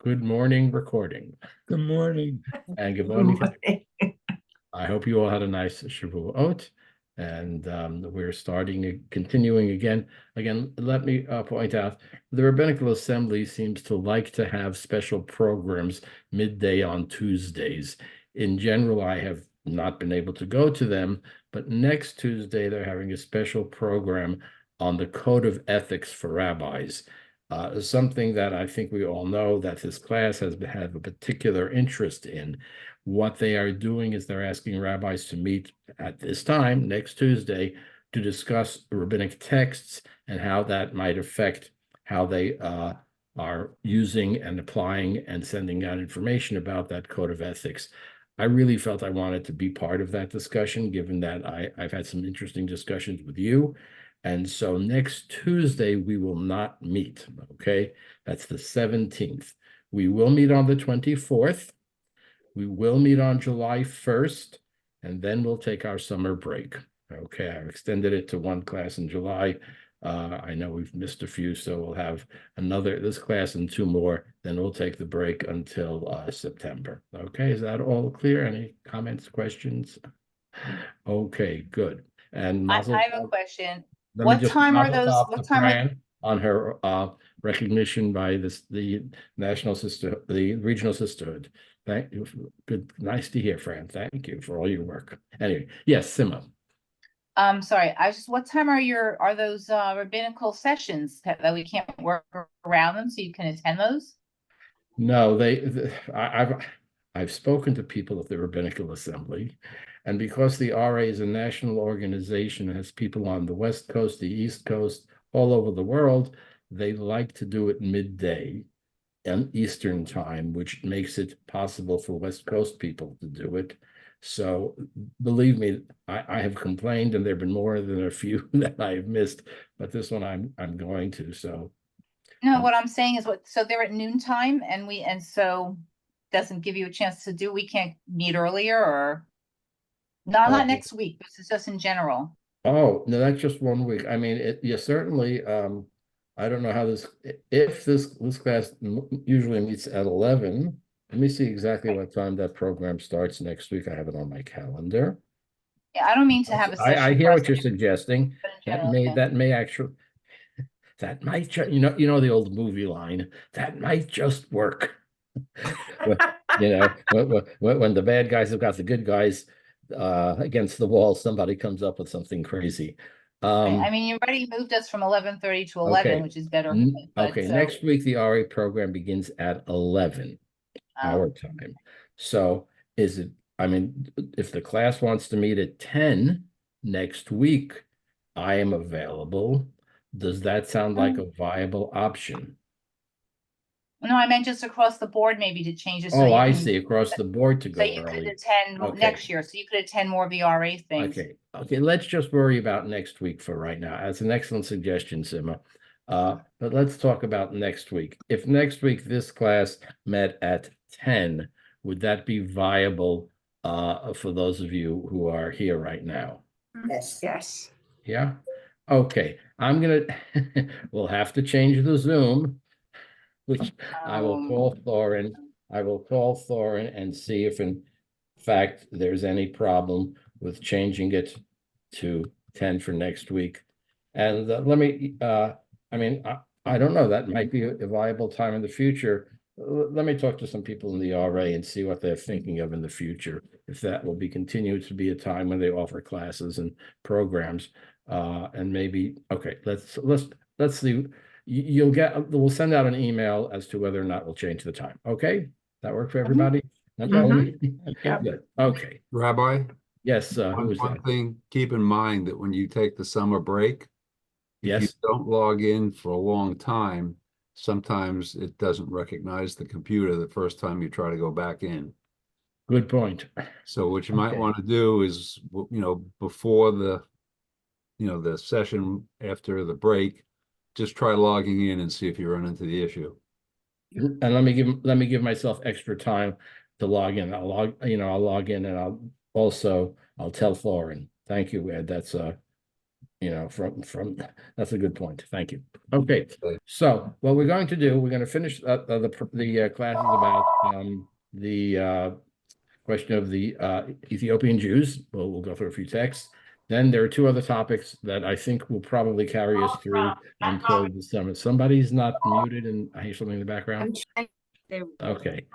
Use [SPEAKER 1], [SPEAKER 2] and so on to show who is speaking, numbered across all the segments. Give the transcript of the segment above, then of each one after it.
[SPEAKER 1] Good morning, recording.
[SPEAKER 2] Good morning.
[SPEAKER 1] And good
[SPEAKER 3] Good
[SPEAKER 1] morning.
[SPEAKER 3] morning.
[SPEAKER 1] I hope you all had a nice Shavuot. And we're continuing again. Again, let me point out, the Rabbinical Assembly seems to like to have special programs midday on Tuesdays. In general, I have not been able to go to them, but next Tuesday, they're having a special program on the Code of Ethics for Rabbis. Something that I think we all know that this class has had a particular interest in. What they are doing is they're asking rabbis to meet at this time, next Tuesday, to discuss rabbinic texts and how that might affect how they are using and applying and sending out information about that code of ethics. I really felt I wanted to be part of that discussion, given that I've had some interesting discussions with you. And so next Tuesday, we will not meet, okay? That's the 17th. We will meet on the 24th. We will meet on July 1st, and then we'll take our summer break. Okay, I've extended it to one class in July. I know we've missed a few, so we'll have this class and two more, then we'll take the break until September. Okay, is that all clear? Any comments, questions? Okay, good. And
[SPEAKER 4] I
[SPEAKER 1] Mazel
[SPEAKER 4] have a
[SPEAKER 1] tov.
[SPEAKER 4] question.
[SPEAKER 1] Let me
[SPEAKER 4] What
[SPEAKER 1] just
[SPEAKER 4] time are
[SPEAKER 1] mazel
[SPEAKER 4] those?
[SPEAKER 1] tov
[SPEAKER 4] What
[SPEAKER 1] to
[SPEAKER 4] time are?
[SPEAKER 1] Fran on her recognition by the National Sister, the Regional Sisterhood. Thank you. Good, nice to hear, Fran. Thank you for all your work. Anyway, yes, Sima.
[SPEAKER 4] Sorry, what time are those rabbinical sessions that we can't work around them so you can attend those?
[SPEAKER 1] No, I've spoken to people at the Rabbinical Assembly, and because the RA is a national organization and has people on the West Coast, the East Coast, all over the world, they like to do it midday and Eastern time, which makes it possible for West Coast people to do it. So believe me, I have complained, and there have been more than a few that I have missed, but this one I'm going to. So
[SPEAKER 4] No, what I'm saying is so they're at noon time and so doesn't give you a chance to we can't meet earlier or not next week, this is just in general.
[SPEAKER 1] Oh, no, that's just 1 week. I mean, you certainly, I don't know how if this class usually meets at 11. Let me see exactly what time that program starts next week. I have it on my calendar.
[SPEAKER 4] Yeah, I don't mean to have a session.
[SPEAKER 1] I hear what you're suggesting.
[SPEAKER 4] That
[SPEAKER 1] may actually, that might, you know the old movie line, that might just work. When the bad guys have got the good guys against the wall, somebody comes up with something crazy.
[SPEAKER 4] I mean, you already moved us from 11:30 to 11,
[SPEAKER 1] Okay.
[SPEAKER 4] which is better.
[SPEAKER 1] Okay, next week the RA program begins at 11 our time. So I mean, if the class wants to meet at 10 next week, I am available. Does that sound like a viable option?
[SPEAKER 4] No, I meant just across the board, maybe to change it.
[SPEAKER 1] Oh, I see, across the board to go
[SPEAKER 4] So you could
[SPEAKER 1] early.
[SPEAKER 4] attend next year, so you could attend more of the RA things.
[SPEAKER 1] Okay, let's just worry about next week for right now. That's an excellent suggestion, Sima. But let's talk about next week. If next week this class met at 10, would that be viable for those of you who are here right now?
[SPEAKER 3] Yes.
[SPEAKER 1] Yeah? Okay, we'll have to change the Zoom, which I will call Thorin. I will call Thorin and see if in fact there's any problem with changing it to 10 for next week. And I mean, I don't know, that might be a viable time in the future. Let me talk to some people in the RA and see what they're thinking of in the future, if that will be continued to be a time when they offer classes and programs. And maybe, okay, let's see. We'll send out an email as to whether or not we'll change the time. Okay, that work for everybody? Good. Okay.
[SPEAKER 2] Rabbi,
[SPEAKER 1] Yes, who is
[SPEAKER 2] one
[SPEAKER 1] that?
[SPEAKER 2] thing, keep in mind that when you take the summer break, if you
[SPEAKER 1] Yes,
[SPEAKER 2] don't log in for a long time, sometimes it doesn't recognize the computer the first time you try to go back in.
[SPEAKER 1] good point.
[SPEAKER 2] So what you might
[SPEAKER 1] Okay.
[SPEAKER 2] want to do is, before the session after the break, just try logging in and see if you run into the issue.
[SPEAKER 1] And let me give myself extra time to log in. I'll log in, and I'll tell Thorin. Thank you, Ed. That's from that's a good point. Thank you. Okay,
[SPEAKER 2] Okay.
[SPEAKER 1] so what we're going to do, we're going to finish the classes about the question of the Ethiopian Jews. We'll go through a few texts. Then there are two other topics that I think will probably carry us through until the summer. Somebody's not muted, and I hear something in the background. Okay.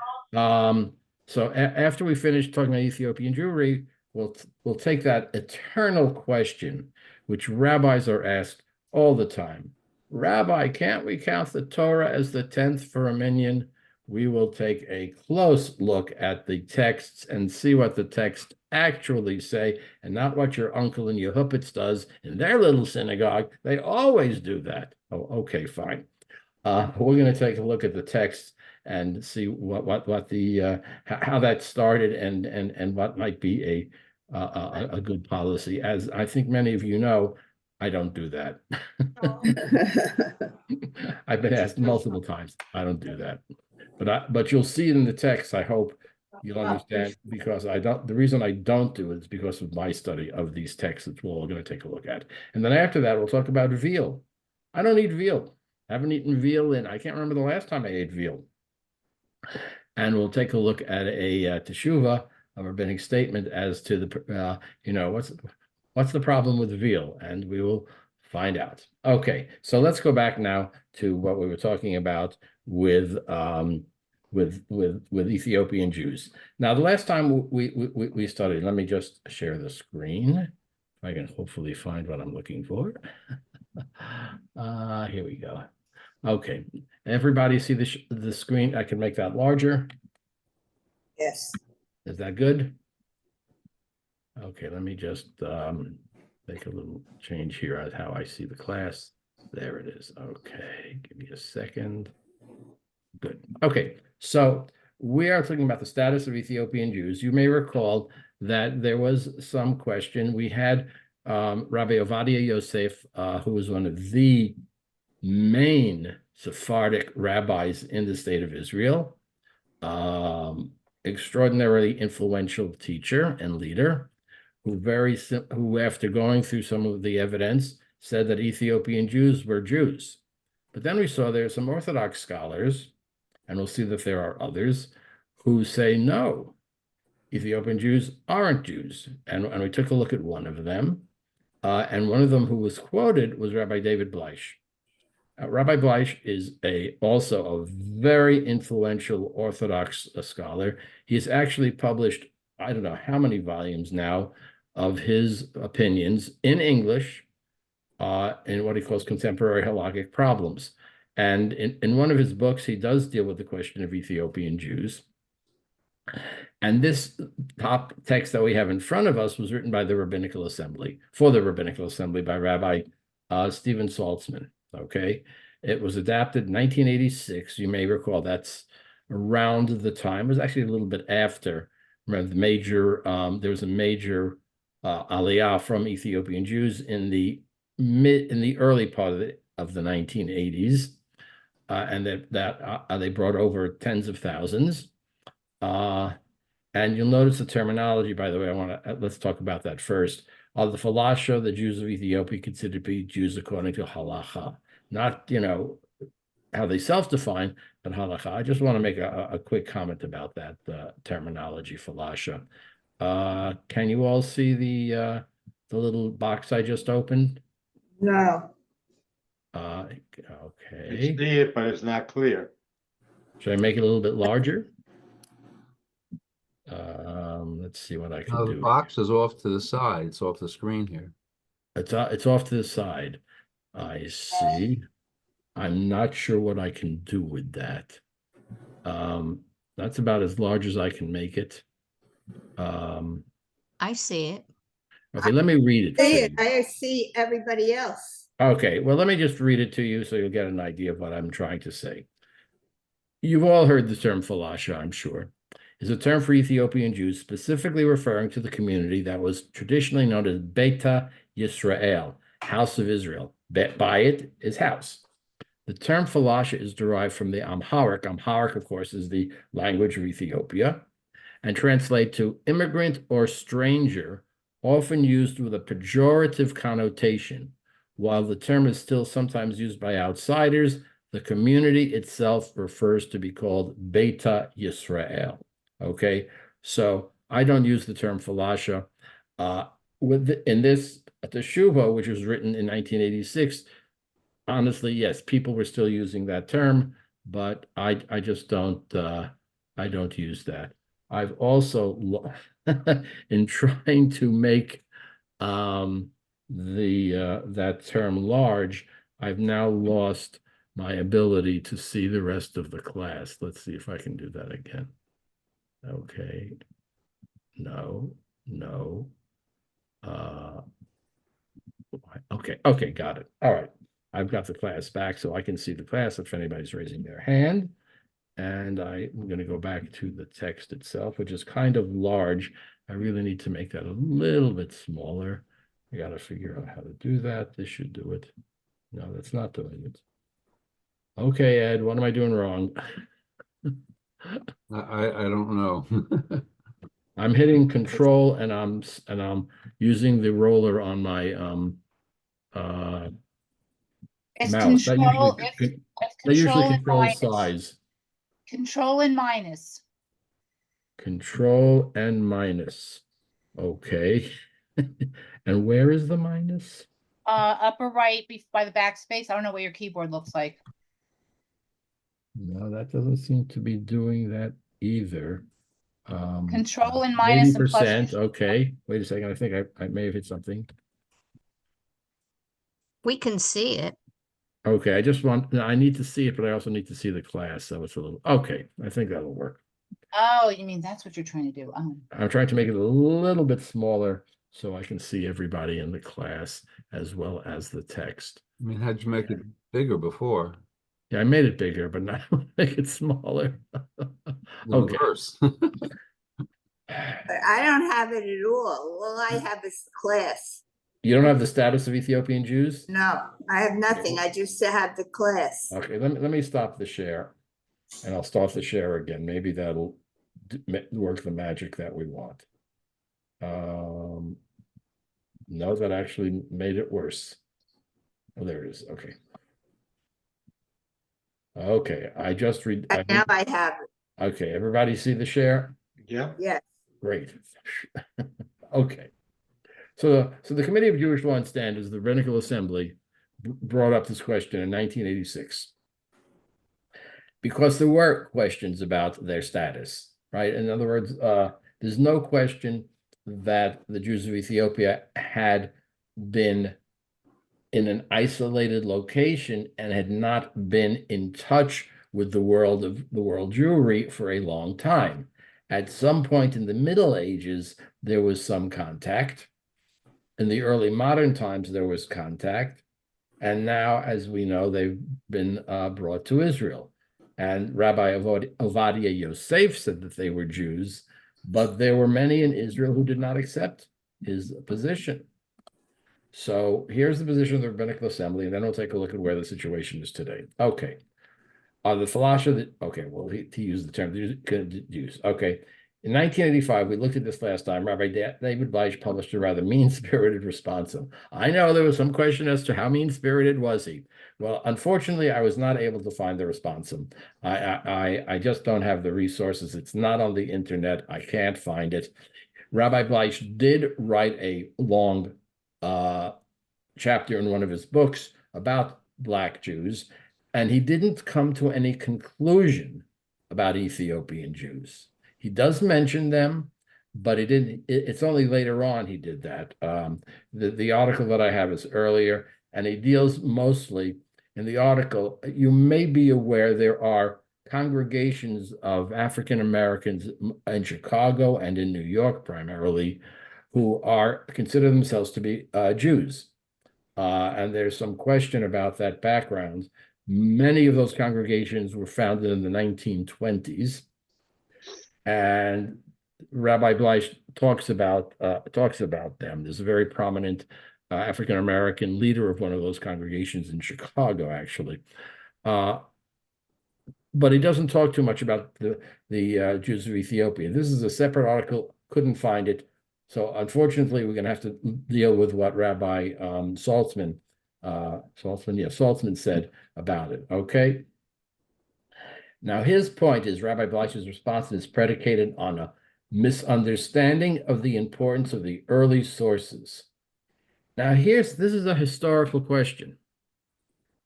[SPEAKER 1] So after we finish talking about Ethiopian Jewry, we'll take that eternal question, which rabbis are asked all the time. Rabbi, can't we count the Torah as the 10th for a minyan? We will take a close look at the texts and see what the texts actually say, and not what your uncle and Yehupitz does in their little synagogue. They always do that. Oh, okay, fine. We're going to take a look at the text and see what the how that started and what might be a good policy. As I think many of you know, I don't do that. I've been asked multiple times. I don't do that, but you'll see it in the text. I hope you'll understand, because I don't. The reason I don't do it is because of my study of these texts that we're all going to take a look at, and then after that we'll talk about veal. I don't eat veal. I haven't eaten veal in, I can't remember the last time I ate veal. And we'll take a look at a teshuva, a rabbinic statement as to the, what's the problem with veal, and we will find out. Okay, so let's go back now to what we were talking about with Ethiopian Jews. Now, the last time we studied, let me just share the screen. I can hopefully find what I'm looking for. Here we go. Okay, everybody see the screen? I can make that larger.
[SPEAKER 3] Yes.
[SPEAKER 1] Is that good? Okay, let me just make a little change here on how I see the class. There it is. Okay, give me a second. Good. Okay, so we are talking about the status of Ethiopian Jews. You may recall that there was some question. We had Rabbi Ovadia Yosef, who was one of the main Sephardic rabbis in the state of Israel, extraordinarily influential teacher and leader, who after going through some of the evidence said that Ethiopian Jews were Jews. But then we saw there are some Orthodox scholars, and we'll see that there are others, who say no, Ethiopian Jews aren't Jews. And we took a look at one of them, and one of them who was quoted was Rabbi David Bleish. Rabbi Bleish is also a very influential Orthodox scholar. He's actually published, I don't know how many volumes now, of his opinions in English in what he calls contemporary halakhic problems. And in one of his books, he does deal with the question of Ethiopian Jews. And this top text that we have in front of us was written by the Rabbinical Assembly, for the Rabbinical Assembly, by Rabbi Stephen Saltzman. Okay, it was adapted in 1986. You may recall that's around the time. It was actually a little bit after. Remember, there was a major aliyah from Ethiopian Jews in the early part of the 1980s, and they brought over tens of thousands. And you'll notice the terminology, by the way. Let's talk about that first. The Falasha, the Jews of Ethiopia, considered to be Jews according to halacha, not how they self-define, but halacha. I just want to make a quick comment about that terminology, Falasha. Can you all see the little box I just opened?
[SPEAKER 3] No.
[SPEAKER 1] Okay.
[SPEAKER 5] It's there, but it's not clear.
[SPEAKER 1] Should I make it a little bit larger? Let's see what I can do.
[SPEAKER 2] The box is off to the side. It's off the screen here.
[SPEAKER 1] It's off to the side. I see. I'm not sure what I can do with that. That's about as large as I can make it.
[SPEAKER 6] I see it.
[SPEAKER 1] Okay, let me read it.
[SPEAKER 3] See it. I see everybody else.
[SPEAKER 1] Okay, well, let me just read it to you so you'll get an idea of what I'm trying to say. You've all heard the term falasha, I'm sure. Is a term for Ethiopian Jews, specifically referring to the community that was traditionally known as Beta Yisrael, House of Israel. Bayit is house. The term falasha is derived from the Amharic. Amharic, of course, is the language of Ethiopia, and translate to immigrant or stranger, often used with a pejorative connotation, While the term is still sometimes used by outsiders, the community itself prefers to be called Beta Yisrael. Okay, so I don't use the term falasha. In this teshuva, which was written in 1986, honestly, yes, people were still using that term, but I just don't I don't use that. I've also in trying to make that term large, I've now lost my ability to see the rest of the class. Let's see if I can do that again. Okay. No. Okay, got it. All right. I've got the class back so I can see the class if anybody's raising their hand. And I'm going to go back to the text itself, which is kind of large. I really need to make that a little bit smaller. I got to figure out how to do that. This should do it. No, that's not doing it. Okay, Ed, what am I doing wrong?
[SPEAKER 2] I don't know.
[SPEAKER 1] I'm hitting control and I'm using the roller on my
[SPEAKER 4] It's
[SPEAKER 1] mouse.
[SPEAKER 4] control,
[SPEAKER 1] That
[SPEAKER 4] it's
[SPEAKER 1] usually
[SPEAKER 4] control and
[SPEAKER 1] controls
[SPEAKER 4] minus.
[SPEAKER 1] size.
[SPEAKER 4] Control and minus.
[SPEAKER 1] Control and minus. Okay. And where is the minus?
[SPEAKER 4] Upper right by the backspace. I don't know what your keyboard looks like.
[SPEAKER 1] No, that doesn't seem to be doing that either.
[SPEAKER 4] Control and minus and plus.
[SPEAKER 1] 80%. Okay. Wait a second. I think I may have hit something.
[SPEAKER 6] We can see it.
[SPEAKER 1] Okay. I need to see it, but I also need to see the class. So it's a little, okay. I think that'll work.
[SPEAKER 4] Oh, you mean that's what you're trying to do?
[SPEAKER 1] I'm trying to make it a little bit smaller so I can see everybody in the class as well as the text.
[SPEAKER 2] I mean, how'd you make it bigger before?
[SPEAKER 1] Yeah, I made it bigger, but now make it smaller.
[SPEAKER 2] The
[SPEAKER 1] Okay.
[SPEAKER 2] reverse.
[SPEAKER 3] But I don't have it at all. All I have is the class.
[SPEAKER 1] You don't have the status of Ethiopian Jews?
[SPEAKER 3] No, I have nothing. I just have the class.
[SPEAKER 1] Okay, let me stop the share and I'll start the share again. Maybe that'll work the magic that we want. No, that actually made it worse. Oh, there it is. Okay. Okay, I just read.
[SPEAKER 3] Now I have it.
[SPEAKER 1] Okay, everybody see the share?
[SPEAKER 5] Yeah.
[SPEAKER 3] Yes.
[SPEAKER 1] Great. Okay. So the Committee of Jewish Law and Standards, the Rabbinical Assembly, brought up this question in 1986 because there were questions about their status, right? In other words, there's no question that the Jews of Ethiopia had been in an isolated location and had not been in touch with the world Jewry for a long time. At some point in the Middle Ages, there was some contact. In the early modern times, there was contact. And now, as we know, they've been brought to Israel. And Rabbi Ovadia Yosef said that they were Jews, but there were many in Israel who did not accept his position. So here's the position of the Rabbinical Assembly, and then we'll take a look at where the situation is today. Okay. The falasha, okay, well, he used the term Jews. Okay. In 1985, we looked at this last time. Rabbi David Bleich published a rather mean-spirited response. I know there was some question as to how mean-spirited was he. Well, unfortunately, I was not able to find the response. I just don't have the resources. It's not on the internet. I can't find it. Rabbi Bleich did write a long chapter in one of his books about Black Jews, and he didn't come to any conclusion about Ethiopian Jews. He does mention them, but it's only later on he did that. The article that I have is earlier, and he deals mostly in the article. You may be aware there are congregations of African Americans in Chicago and in New York primarily who consider themselves to be Jews. And there's some question about that background. Many of those congregations were founded in the 1920s. And Rabbi Bleich talks about them. There's a very prominent African-American leader of one of those congregations in Chicago, actually. But he doesn't talk too much about the Jews of Ethiopia. This is a separate article, couldn't find it. So unfortunately, we're going to have to deal with what Rabbi Saltzman Saltzman said about it. Okay. Now, his point is Rabbi Bleich's response is predicated on a misunderstanding of the importance of the early sources. Now, this is a historical question.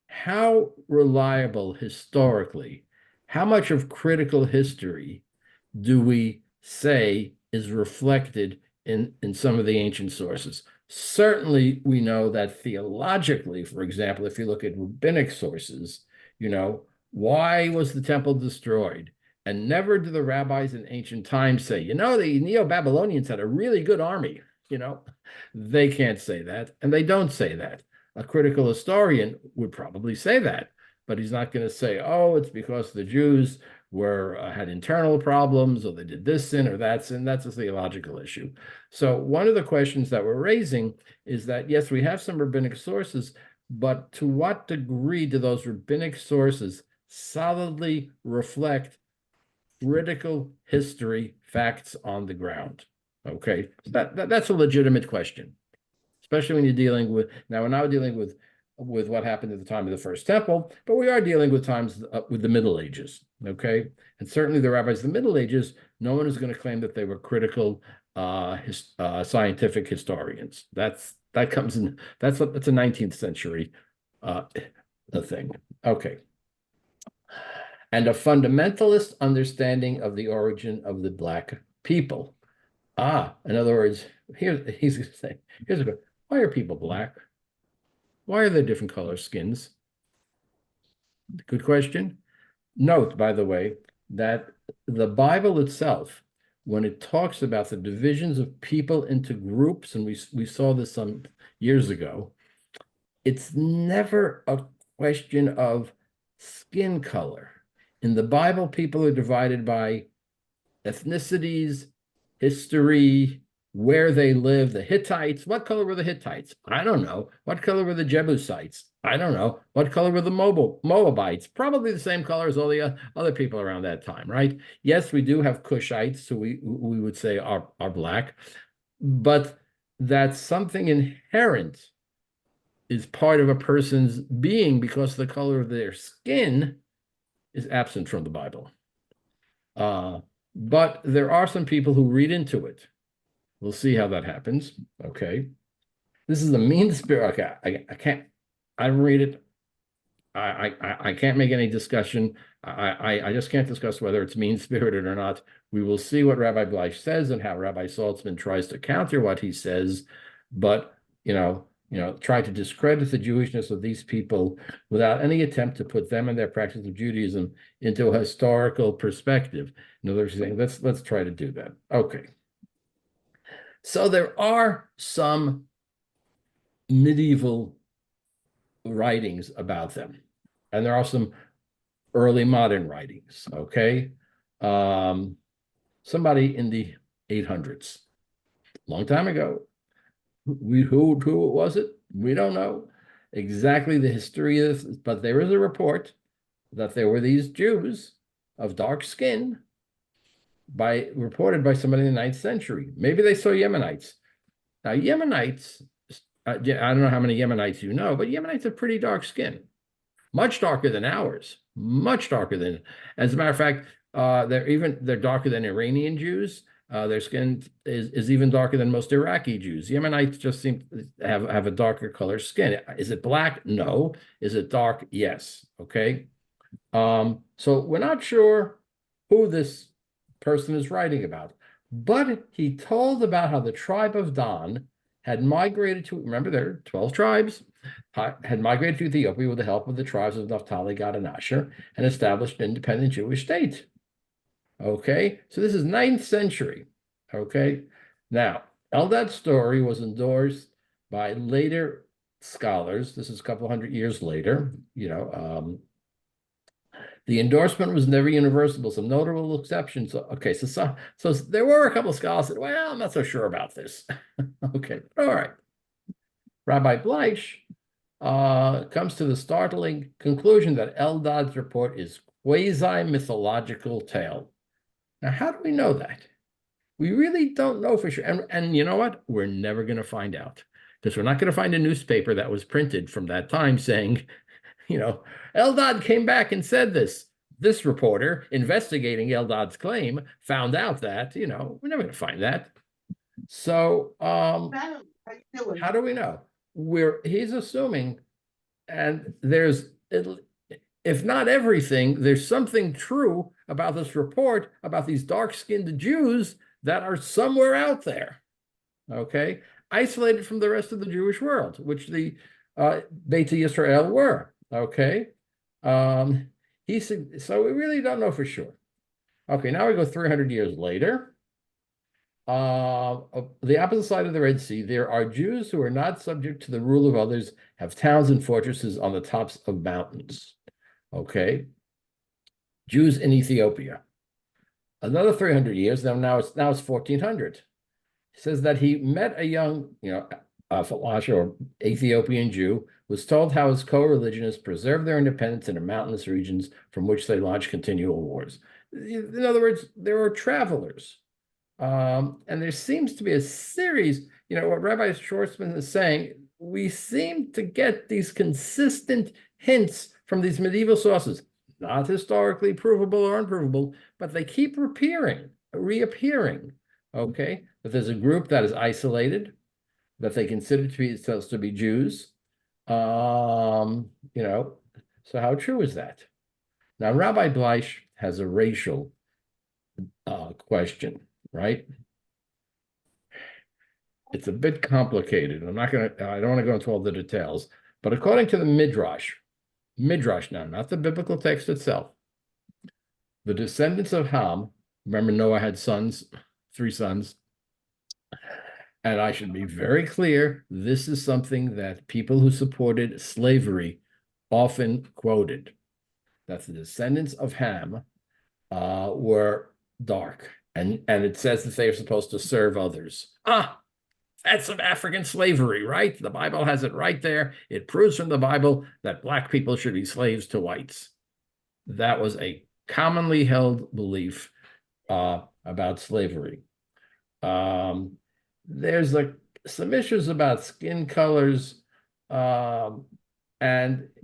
[SPEAKER 1] How reliable historically, how much of critical history do we say is reflected in some of the ancient sources? Certainly, we know that theologically, for example, if you look at rabbinic sources, why was the temple destroyed? And never do the rabbis in ancient times say, the Neo-Babylonians had a really good army. They can't say that, and they don't say that. A critical historian would probably say that, but he's not going to say, oh, it's because the Jews had internal problems, or they did this sin or that sin. That's a theological issue. So one of the questions that we're raising is that, yes, we have some rabbinic sources, but to what degree do those rabbinic sources solidly reflect critical history facts on the ground? Okay, that's a legitimate question, especially when you're dealing with, now we're not dealing with what happened at the time of the First Temple, but we are dealing with times with the Middle Ages, okay? And certainly the rabbis of the Middle Ages, no one is going to claim that they were critical scientific historians. That's a 19th century thing. Okay. And a fundamentalist understanding of the origin of the Black people. In other words, he's going to say, why are people Black? Why are there different color skins? Good question. Note, by the way, that the Bible itself, when it talks about the divisions of people into groups, and we saw this some years ago, it's never a question of skin color. In the Bible, people are divided by ethnicities, history, where they live. The Hittites, what color were the Hittites? I don't know. What color were the Jebusites? I don't know. What color were the Moabites? Probably the same color as all the other people around that time, right? Yes, we do have Cushites, who we would say are Black, but that's something inherent is part of a person's being because the color of their skin is absent from the Bible. But there are some people who read into it. We'll see how that happens. Okay. This is a mean spirit. Okay, I don't read it. I can't make any discussion. I just can't discuss whether it's mean-spirited or not. We will see what Rabbi Bleich says and how Rabbi Saltzman tries to counter what he says. But, try to discredit the Jewishness of these people without any attempt to put them and their practice of Judaism into a historical perspective. In other words, saying, let's try to do that. Okay. So there are some medieval writings about them, and there are some early modern writings, okay? Somebody in the 800s, long time ago. Who was it? We don't know exactly the history of this, but there is a report that there were these Jews of dark skin reported by somebody in the 9th century. Maybe they saw Yemenites. Now, Yemenites, I don't know how many Yemenites you know, but Yemenites have pretty dark skin, much darker than ours, much darker than, as a matter of fact, they're darker than Iranian Jews. Their skin is even darker than most Iraqi Jews. Yemenites just seem to have a darker color skin. Is it black? No. Is it dark? Yes. Okay. So we're not sure who this person is writing about, but he told about how the tribe of Dan had migrated to, remember there are 12 tribes, had migrated to Ethiopia with the help of the tribes of Naphtali, Gad, and Asher, and established an independent Jewish state. Okay, so this is 9th century. Okay, now Eldad's story was endorsed by later scholars. This is a couple hundred years later. The endorsement was never universal, some notable exceptions. Okay, so there were a couple of scholars that said, well, I'm not so sure about this. Okay, all right. Rabbi Bleich comes to the startling conclusion that Eldad's report is quasi-mythological tale. Now, how do we know that? We really don't know for sure. And you know what? We're never going to find out. because we're not going to find a newspaper that was printed from that time saying, Eldad came back and said this. This reporter investigating Eldad's claim found out that, we're never going to find that. So how do we know? He's assuming, and there's, if not everything, there's something true about this report about these dark-skinned Jews that are somewhere out there, okay? Isolated from the rest of the Jewish world, which the Beit Yisrael were, okay? So we really don't know for sure. Okay, now we go 300 years later. The opposite side of the Red Sea, there are Jews who are not subject to the rule of others, have towns and fortresses on the tops of mountains. Okay. Jews in Ethiopia. Another 300 years, now it's 1400. He says that he met a young, Falasha or Ethiopian Jew, was told how his co-religionists preserved their independence in the mountainous regions from which they lodged continual wars. In other words, there were travelers. And there seems to be a series, what Rabbi Schwartzman is saying, we seem to get these consistent hints from these medieval sources, not historically provable or unprovable, but they keep reappearing, okay? That there's a group that is isolated, that they consider themselves to be Jews, so how true is that? Now, Rabbi Bleish has a racial question, right? It's a bit complicated. I don't want to go into all the details, but according to the Midrash now, not the biblical text itself, the descendants of Ham, remember Noah had 3 sons, and I should be very clear, this is something that people who supported slavery often quoted, that the descendants of Ham were dark, and it says that they are supposed to serve others. That's some African slavery, right? The Bible has it right there. It proves from the Bible that Black people should be slaves to whites. That was a commonly held belief about slavery. There's some issues about skin colors, and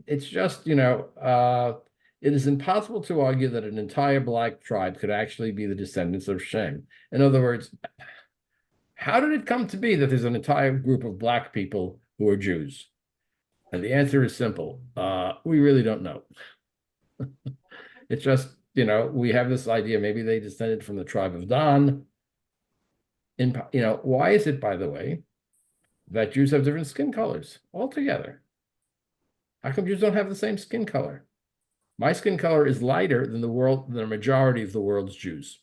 [SPEAKER 1] it's just, it is impossible to argue that an entire Black tribe could actually be the descendants of Shem. In other words, how did it come to be that there's an entire group of Black people who are Jews? And the answer is simple. We really don't know. It's just, we have this idea, maybe they descended from the tribe of Dan. Why is it, by the way, that Jews have different skin colors altogether? How come Jews don't have the same skin color? My skin color is lighter than the majority of the world's Jews.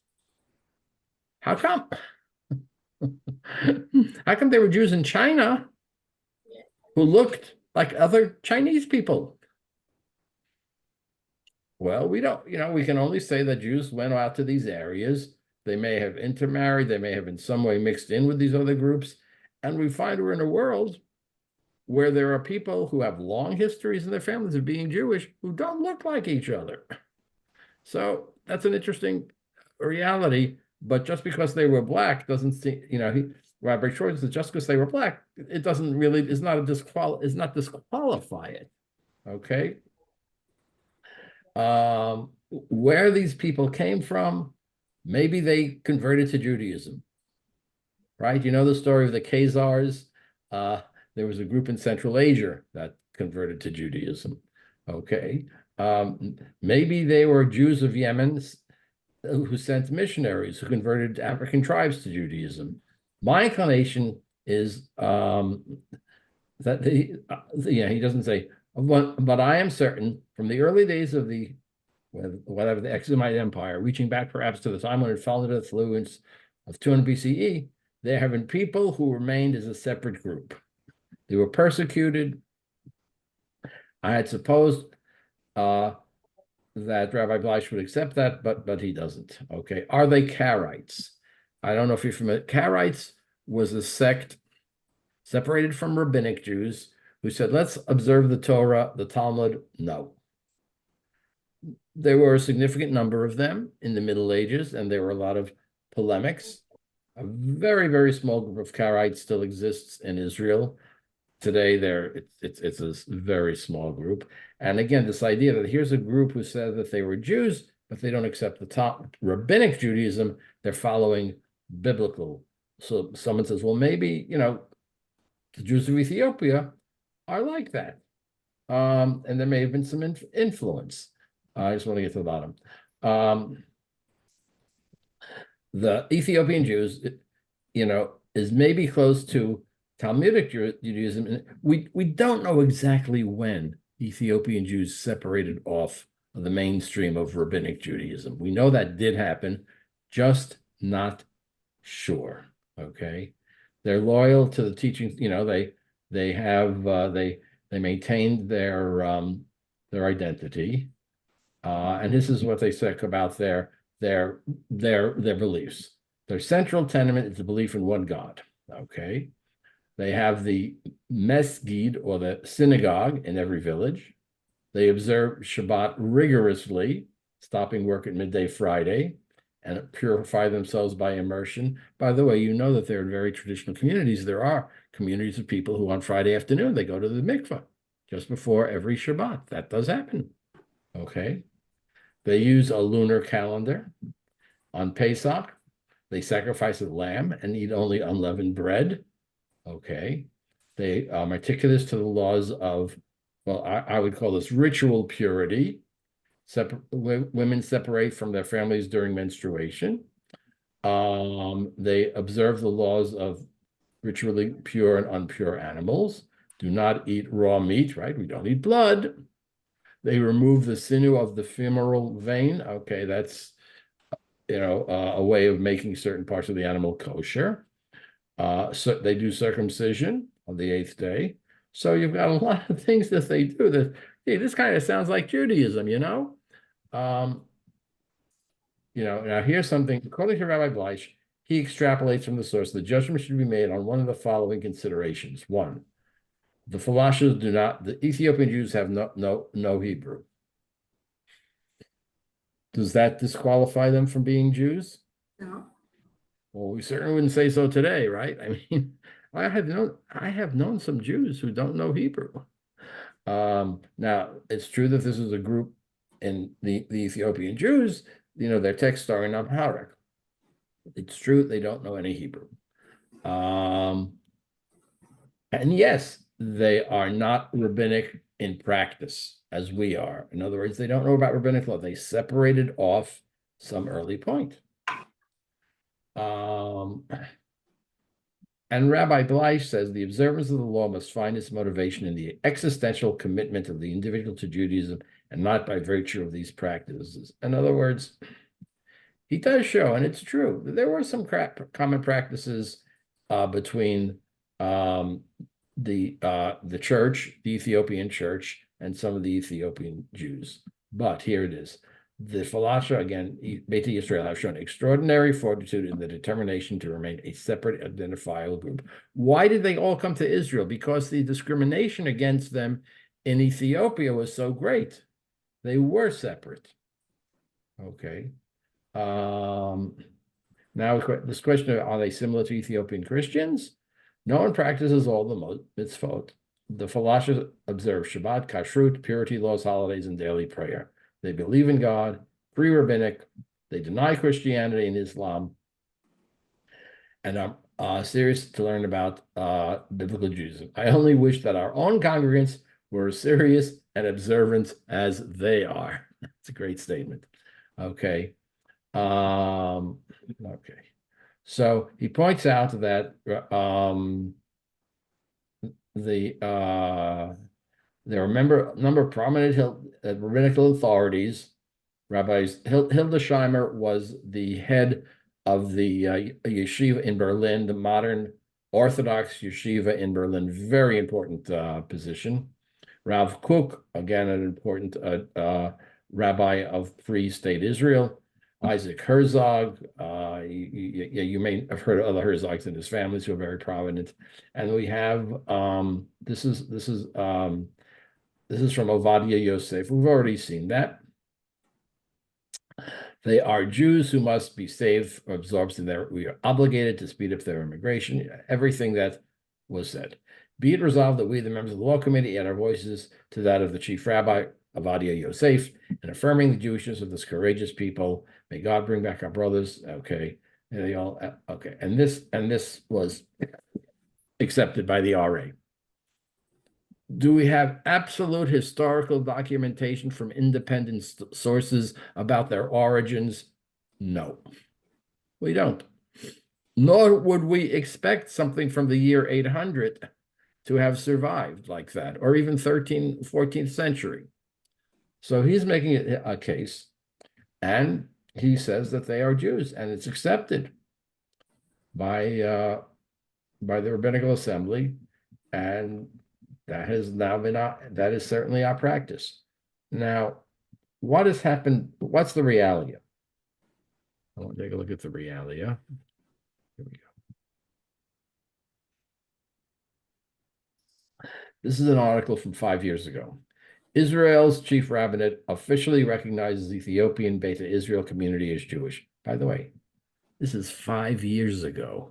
[SPEAKER 1] How come? How come there were Jews in China who looked like other Chinese people? Well, we don't, we can only say that Jews went out to these areas. They may have intermarried. They may have in some way mixed in with these other groups. And we find we're in a world where there are people who have long histories in their families of being Jewish who don't look like each other. So that's an interesting reality. But just because they were Black doesn't seem, Rabbi Schwartz says just because they were Black, it doesn't really, is not disqualify it. Okay. Where these people came from, maybe they converted to Judaism, right? You know the story of the Khazars? There was a group in Central Asia that converted to Judaism. Okay. Maybe they were Jews of Yemen who sent missionaries who converted African tribes to Judaism. My inclination is that he doesn't say, but I am certain from the early days of the Exumite Empire, reaching back perhaps to the time when it fell under the influence of 200 BCE, there have been people who remained as a separate group. They were persecuted. I had supposed that Rabbi Bleish would accept that, but he doesn't. Okay, are they Karaites? I don't know if you're familiar. Karaites was a sect separated from rabbinic Jews who said, let's observe the Torah, the Talmud. No. There were a significant number of them in the Middle Ages, and there were a lot of polemics. A very, very small group of Karaites still exists in Israel. today it's a very small group. And again, this idea that here's a group who said that they were Jews, but they don't accept the top rabbinic Judaism. They're following biblical. So someone says, well, maybe, the Jews of Ethiopia are like that. And there may have been some influence. I just want to get to the bottom. The Ethiopian Jews, is maybe close to Talmudic Judaism. We don't know exactly when Ethiopian Jews separated off the mainstream of rabbinic Judaism. We know that did happen, just not sure. Okay, they're loyal to the teachings. They maintained their identity, and this is what they say about their beliefs. Their central tenet is the belief in one God. Okay, they have the mesgid, or the synagogue, in every village. They observe Shabbat rigorously, stopping work at midday Friday, and purify themselves by immersion. By the way, you know that there are very traditional communities. There are communities of people who on Friday afternoon, they go to the mikveh just before every Shabbat. That does happen. Okay. They use a lunar calendar. On Pesach, they sacrifice a lamb and eat only unleavened bread. Okay. They are meticulous to the laws of, well, I would call this ritual purity. Women separate from their families during menstruation. They observe the laws of ritually pure and impure animals. Do not eat raw meat, right? We don't eat blood. They remove the sinew of the femoral vein. Okay, that's a way of making certain parts of the animal kosher. So they do circumcision on the 8th day. So you've got a lot of things that they do that, hey, this kind of sounds like Judaism, now here's something, according to Rabbi Bleich, he extrapolates from the source, the judgment should be made on one of the following considerations. One, the Falashas the Ethiopian Jews have no Hebrew. Does that disqualify them from being Jews?
[SPEAKER 3] No.
[SPEAKER 1] Well, we certainly wouldn't say so today, right? I mean, I have known some Jews who don't know Hebrew. Now, it's true that this is a group in the Ethiopian Jews, their texts are in Amharic. It's true they don't know any Hebrew. And yes, they are not rabbinic in practice as we are. In other words, they don't know about rabbinic law. They separated off some early point. And Rabbi Bleich says the observance of the law must find its motivation in the existential commitment of the individual to Judaism and not by virtue of these practices. In other words, he does show, and it's true, that there were some common practices between the church, the Ethiopian church, and some of the Ethiopian Jews. But here it is. The Falasha, again, Beit Yisrael, have shown extraordinary fortitude in the determination to remain a separate identifiable group. Why did they all come to Israel? Because the discrimination against them in Ethiopia was so great. They were separate. Okay. Now, this question of, are they similar to Ethiopian Christians? No one practices all the mitzvot. The Falashas observe Shabbat, Kashrut, purity laws, holidays, and daily prayer. They believe in God, pre-rabbinic. They deny Christianity and Islam. And I'm serious to learn about biblical Judaism. I only wish that our own congregants were as serious and observant as they are. It's a great statement. Okay. Okay. So he points out that there are a number of prominent rabbinical authorities. Rabbis Hildesheimer was the head of the yeshiva in Berlin, the modern Orthodox yeshiva in Berlin, very important position. Rav Kook, again, an important rabbi of Free State Israel. Isaac Herzog, you may have heard of other Herzogs in his families who are very prominent. And we have this is from Ovadia Yosef. We've already seen that. They are Jews who must be saved or absorbed in we are obligated to speed up their immigration. Everything that was said. Be it resolved that we, the members of the law committee, add our voices to that of the chief rabbi, Avadia Yosef, in affirming the Jewishness of this courageous people. May God bring back our brothers. Okay. And they all, okay. And this was accepted by the RA. Do we have absolute historical documentation from independent sources about their origins? No, we don't. Nor would we expect something from the year 800 to have survived like that, or even 13th, 14th century. So he's making a case, and he says that they are Jews, and it's accepted by the Rabbinical Assembly, and that has now been that is certainly our practice. Now, what has happened? What's the realia? I want to take a look at the realia. Here we go. This is an article from 5 years ago. Israel's chief rabbinate officially recognizes Ethiopian Beta Israel community as Jewish. By the way, this is 5 years ago.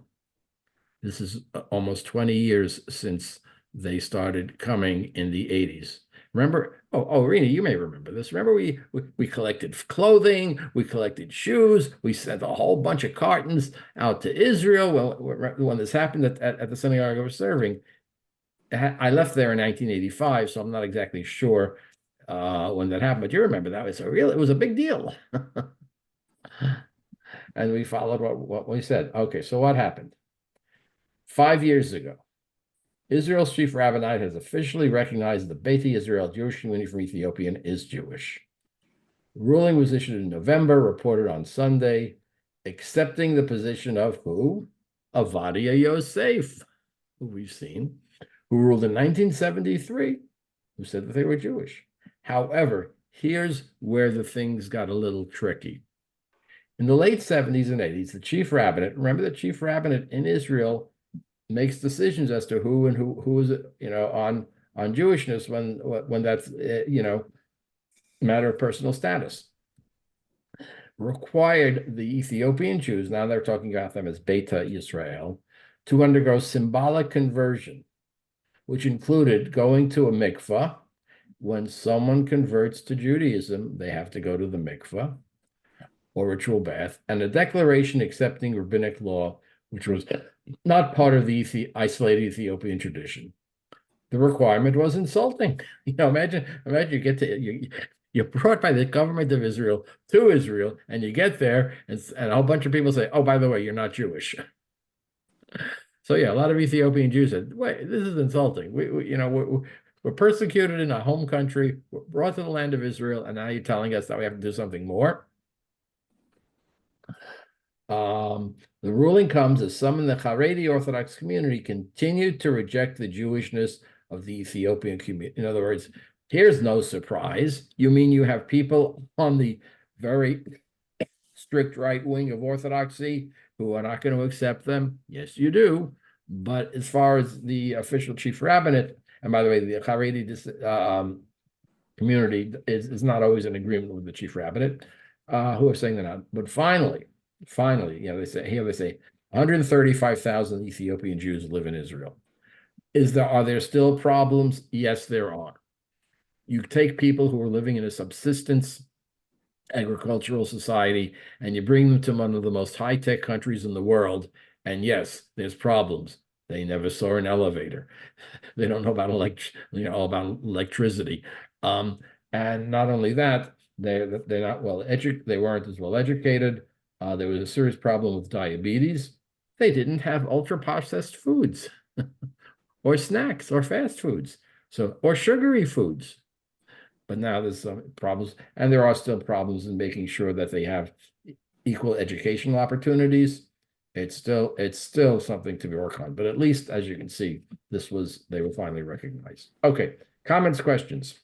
[SPEAKER 1] This is almost 20 years since they started coming in the 80s. Remember, Rena, you may remember this. Remember, we collected clothing, we collected shoes, we sent a whole bunch of cartons out to Israel. Well, when this happened at the synagogue I was serving, I left there in 1985, so I'm not exactly sure when that happened, but you remember that. It was a big deal. And we followed what we said. Okay, so what happened? 5 years ago, Israel's chief rabbinate has officially recognized the Beit Israel Jewish community from Ethiopia is Jewish. The ruling was issued in November, reported on Sunday, accepting the position of who? Avadia Yosef, who we've seen, who ruled in 1973, who said that they were Jewish. However, here's where the things got a little tricky. In the late 70s and 80s, the chief rabbinate, remember the chief rabbinate in Israel makes decisions as to who is on Jewishness when that's matter of personal status. Required the Ethiopian Jews, now they're talking about them as Beta Israel, to undergo symbolic conversion, which included going to a mikvah. When someone converts to Judaism, they have to go to the mikvah or ritual bath, and a declaration accepting rabbinic law, which was not part of the isolated Ethiopian tradition. The requirement was insulting. Imagine you get to you're brought by the government of Israel to Israel, and you get there, and a whole bunch of people say, "Oh, by the way, you're not Jewish." So yeah, a lot of Ethiopian Jews said, "Wait, this is insulting. We're persecuted in our home country. We're brought to the land of Israel, and now you're telling us that we have to do something more." The ruling comes as some in the Haredi Orthodox community continued to reject the Jewishness of the Ethiopian community. In other words, here's no surprise. You mean you have people on the very strict right wing of Orthodoxy who are not going to accept them? Yes, you do. But as far as the official chief rabbinate, and by the way, the Haredi community is not always in agreement with the chief rabbinate, who are saying they're not. But finally, they say 135,000 Ethiopian Jews live in Israel. Are there still problems? Yes, there are. You take people who are living in a subsistence agricultural society and you bring them to one of the most high-tech countries in the world, and yes, there's problems. They never saw an elevator. They don't know about about electricity. And not only that, they're not well educated. They weren't as well educated. There was a serious problem with diabetes. They didn't have ultra-processed foods or snacks or fast foods, or sugary foods. But now there's some problems, and there are still problems in making sure that they have equal educational opportunities. It's still something to work on, but at least, as you can see, they were finally recognized. Okay, comments, questions?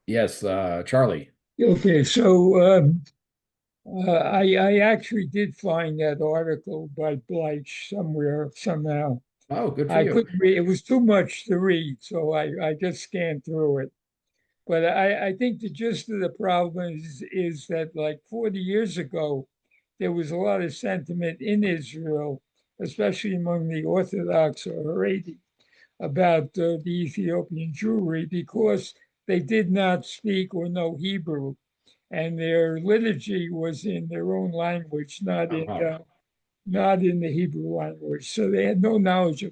[SPEAKER 1] Yes, Charlie.
[SPEAKER 6] Okay, so I actually did find that article by Bleich somehow.
[SPEAKER 1] Oh, good for
[SPEAKER 6] I
[SPEAKER 1] you.
[SPEAKER 6] couldn't read, it was too much to read, so I just scanned through it. But I think the gist of the problem is that like 40 years ago, there was a lot of sentiment in Israel especially among the Orthodox or Haredi, about the Ethiopian Jewry because they did not speak or know Hebrew, and their liturgy was in their own language, not in the Hebrew language. So they had no knowledge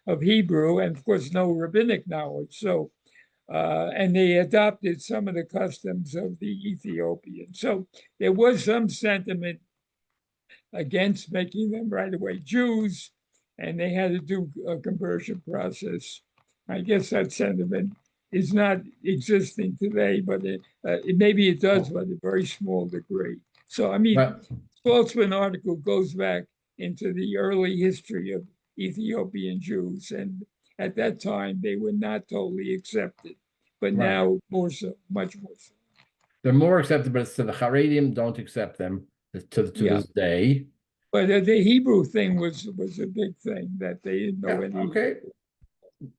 [SPEAKER 6] of Hebrew, and of course no rabbinic knowledge. So and they adopted some of the customs of the Ethiopians. So there was some sentiment against making them right away Jews, and they had to do a conversion process. I guess that sentiment is not existing today, but maybe it does, but a very small degree. So, I mean,
[SPEAKER 1] But
[SPEAKER 6] Saltzman article goes back into the early history of Ethiopian Jews, and at that time they were not totally accepted, but
[SPEAKER 1] Right.
[SPEAKER 6] now more so, much more so.
[SPEAKER 1] they're more accepted, but so the Haredim don't accept them to
[SPEAKER 6] Yeah.
[SPEAKER 1] this day.
[SPEAKER 6] But the Hebrew thing was a big thing that they didn't know
[SPEAKER 1] Yeah,
[SPEAKER 6] any.
[SPEAKER 1] okay.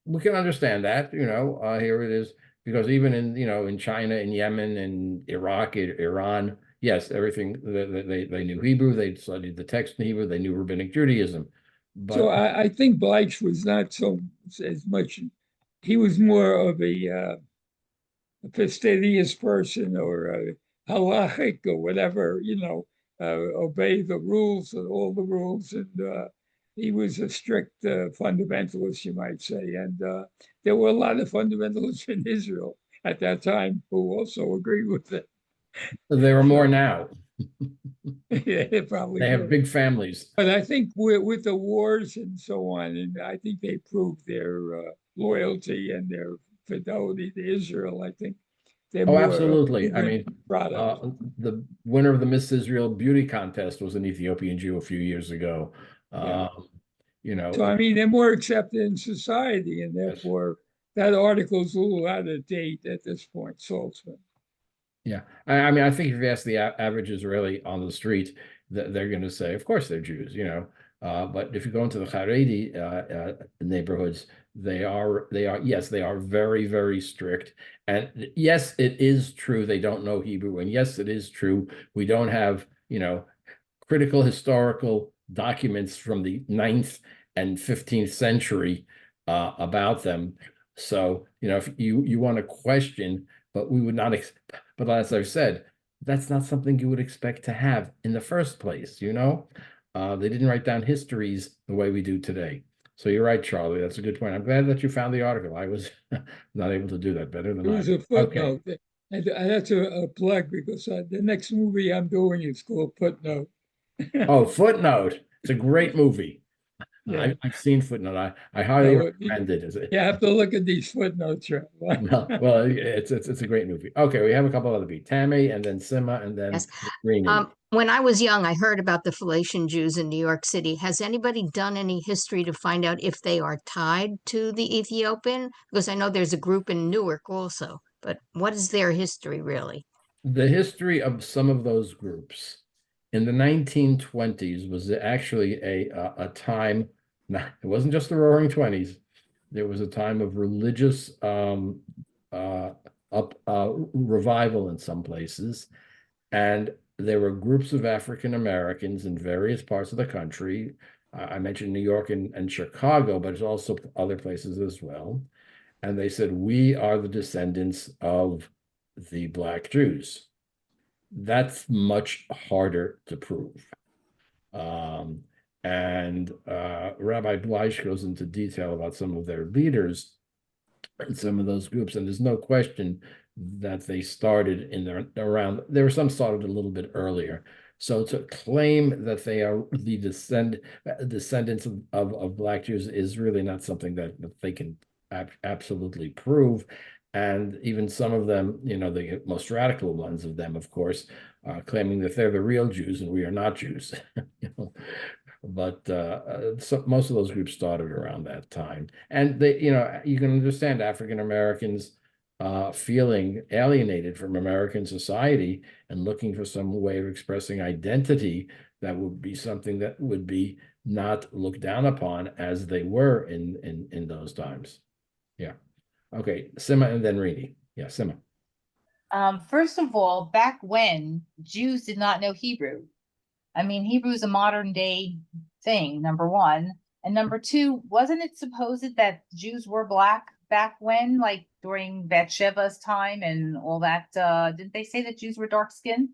[SPEAKER 1] We can understand that, here it is, because even in China, in Yemen, in Iraq, Iran, yes, everything, they knew Hebrew, they studied the text in Hebrew, they knew Rabbinic Judaism.
[SPEAKER 6] So
[SPEAKER 1] But
[SPEAKER 6] I think Bleich was not so as much. He was more of a fastidious person or a halachic or whatever, obey the rules and all the rules. And he was a strict fundamentalist, you might say. And there were a lot of fundamentalists in Israel at that time who also agreed with it.
[SPEAKER 1] there are more now.
[SPEAKER 6] Yeah, they probably
[SPEAKER 1] They have
[SPEAKER 6] were.
[SPEAKER 1] big families.
[SPEAKER 6] But I think with the wars and so on, and I think they proved their loyalty and their fidelity to Israel. I think they're
[SPEAKER 1] Oh,
[SPEAKER 6] more
[SPEAKER 1] absolutely. I
[SPEAKER 6] proven
[SPEAKER 1] mean,
[SPEAKER 6] product.
[SPEAKER 1] the winner of the Miss Israel beauty contest was an Ethiopian Jew a few years ago.
[SPEAKER 6] Yeah.
[SPEAKER 1] You know,
[SPEAKER 6] So I mean, they're more accepted in society, and
[SPEAKER 1] yes.
[SPEAKER 6] therefore that article's a little out of date at this point, Saltzman.
[SPEAKER 1] Yeah, I mean, I think if you ask the average Israeli on the street, they're going to say, of course they're Jews, But if you go into the Haredi neighborhoods, yes, they are very, very strict. And yes, it is true they don't know Hebrew, and yes, it is true we don't have, critical historical documents from the 9th and 15th century about them. So, if you want to question, but we would not. But as I've said, that's not something you would expect to have in the first place, They didn't write down histories the way we do today. So you're right, Charlie. That's a good point. I'm glad that you found the article. I was not able to do that better than
[SPEAKER 6] It
[SPEAKER 1] I.
[SPEAKER 6] was a
[SPEAKER 1] Okay.
[SPEAKER 6] footnote, and that's a plug because the next movie I'm doing is called Footnote.
[SPEAKER 1] Oh, Footnote. It's a great movie.
[SPEAKER 6] Yeah.
[SPEAKER 1] I've seen Footnote. I highly recommend it.
[SPEAKER 6] You have to look at these footnotes, right?
[SPEAKER 1] Well, it's a great movie. Okay, we have a couple other people. Tammy, and then Sima, and then
[SPEAKER 7] Yes.
[SPEAKER 1] Rini.
[SPEAKER 7] When I was young, I heard about the Phoenician Jews in New York City. Has anybody done any history to find out if they are tied to the Ethiopian? Because I know there's a group in Newark also, but what is their history really?
[SPEAKER 1] The history of some of those groups in the 1920s was actually a time. It wasn't just the Roaring 20s. There was a time of religious revival in some places, and there were groups of African Americans in various parts of the country. I mentioned New York and Chicago, but it's also other places as well. And they said, we are the descendants of the Black Jews. That's much harder to prove. And Rabbi Bleich goes into detail about some of their leaders in some of those groups, and there's no question that they started there were some started a little bit earlier. So to claim that they are the descendants of Black Jews is really not something that they can absolutely prove. And even some of them, the most radical ones of them, of course, claiming that they're the real Jews and we are not Jews. But so most of those groups started around that time, and you can understand African Americans feeling alienated from American society and looking for some way of expressing identity that would be something that would be not looked down upon as they were in those times. Yeah. Okay, Sima and then Rini. Yeah, Sima.
[SPEAKER 4] First of all, back when Jews did not know Hebrew. I mean, Hebrew is a modern day thing, number one. And number two, wasn't it supposed that Jews were black back when, like during Bathsheba's time and all that? Didn't they say that Jews were dark skinned?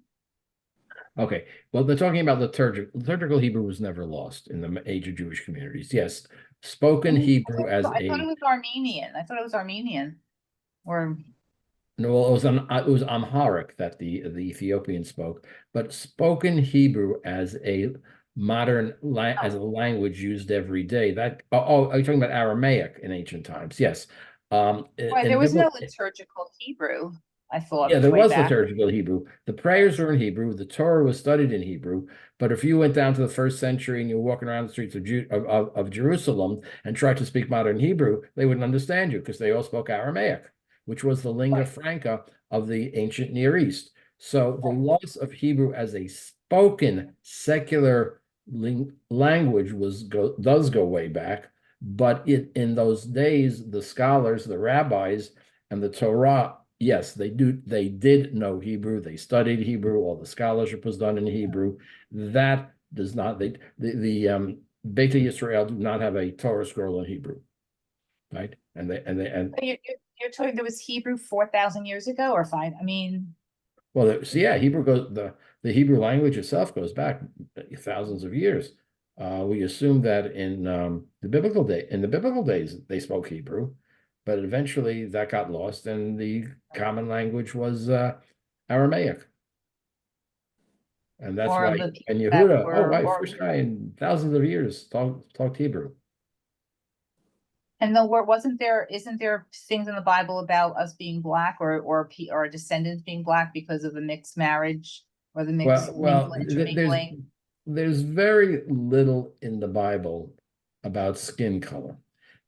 [SPEAKER 1] Okay, well, they're talking about liturgical Hebrew was never lost in the age of Jewish communities. Yes, spoken Hebrew as
[SPEAKER 4] I thought it
[SPEAKER 1] a
[SPEAKER 4] was Armenian. I thought it was Armenian. Or
[SPEAKER 1] no, well, it was Amharic that the Ethiopians spoke, but spoken Hebrew as a modern as a language used every day. That are you talking about Aramaic in ancient times? Yes.
[SPEAKER 4] right, there was no liturgical Hebrew, I thought,
[SPEAKER 1] Yeah, there
[SPEAKER 4] way
[SPEAKER 1] was
[SPEAKER 4] back.
[SPEAKER 1] liturgical Hebrew. The prayers were in Hebrew. The Torah was studied in Hebrew. But if you went down to the first century and you're walking around the streets of Jerusalem and tried to speak modern Hebrew, they wouldn't understand you because they all spoke Aramaic, which was the lingua franca of the ancient Near East. So the loss of Hebrew as a spoken secular language does go way back. But in those days, the scholars, the rabbis, and the Torah, yes, they did know Hebrew. They studied Hebrew. All the scholarship was done in Hebrew. That does not, the Beit Yisrael do not have a Torah scroll in Hebrew, right? And
[SPEAKER 4] You're talking there was Hebrew 4,000 years ago or five? I mean,
[SPEAKER 1] well, so yeah, Hebrew goes the Hebrew language itself goes back thousands of years. We assume that in the biblical days they spoke Hebrew, but eventually that got lost, and the common language was Aramaic, and that's why in Yehuda, right, first guy in thousands of years talked Hebrew.
[SPEAKER 4] And isn't there things in the Bible about us being black or our descendants being black because of the mixed marriage or the mixed intermingling?
[SPEAKER 1] There's very little in the Bible about skin color.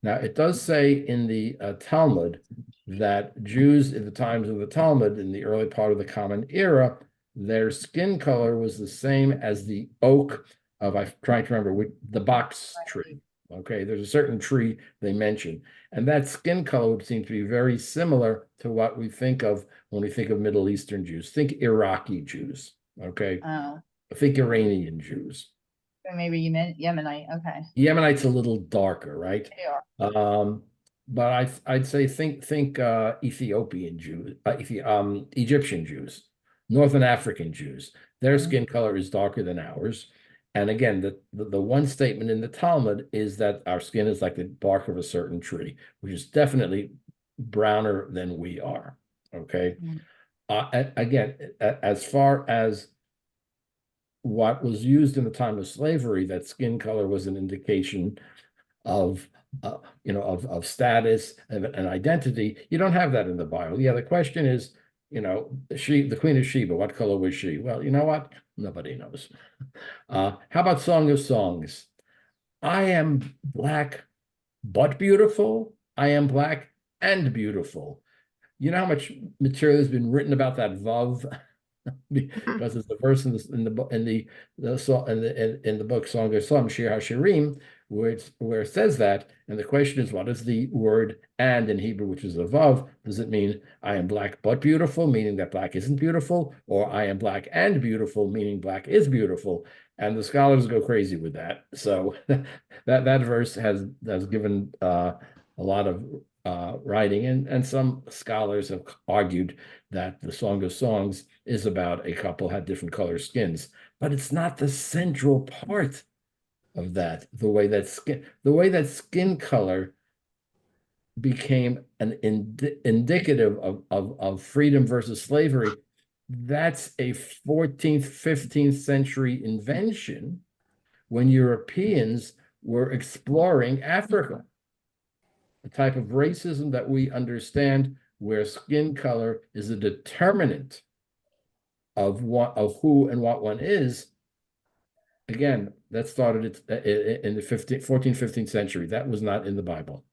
[SPEAKER 1] Now, it does say in the Talmud that Jews at the times of the Talmud, in the early part of the Common Era, their skin color was the same as the oak of, I'm trying to remember, the box tree. Okay, there's a certain tree they mention, and that skin color would seem to be very similar to what we think of when we think of Middle Eastern Jews. Think Iraqi Jews, okay? Think Iranian Jews.
[SPEAKER 4] Maybe you meant Yemenite, okay.
[SPEAKER 1] Yemenite's a little darker, right?
[SPEAKER 4] They are.
[SPEAKER 1] But I'd say think Ethiopian Jews, Egyptian Jews, Northern African Jews. Their skin color is darker than ours. And again, the one statement in the Talmud is that our skin is like the bark of a certain tree, which is definitely browner than we are. Okay. Again, as far as what was used in the time of slavery, that skin color was an indication of of status and identity. You don't have that in the Bible. Yeah, the question is, the Queen of Sheba, what color was she? Well, you know what? Nobody knows. How about Song of Songs? I am black, but beautiful. I am black and beautiful. You know how much material has been written about that Vav? Because it's the verse in the book Song of Songs, Shir HaShirim, where it says that, and the question is, what is the word "and" in Hebrew, which is a vav? Does it mean I am black but beautiful, meaning that black isn't beautiful, or I am black and beautiful, meaning black is beautiful? And the scholars go crazy with that. So that verse has given a lot of writing, and some scholars have argued that the Song of Songs is about a couple had different color skins, but it's not the central part of that. The way that skin color became an indicative of freedom versus slavery, that's a 14th, 15th century invention when Europeans were exploring Africa. The type of racism that we understand, where skin color is a determinant of who and what one is. Again, that started in the 14th, 15th century. That was not in the Bible.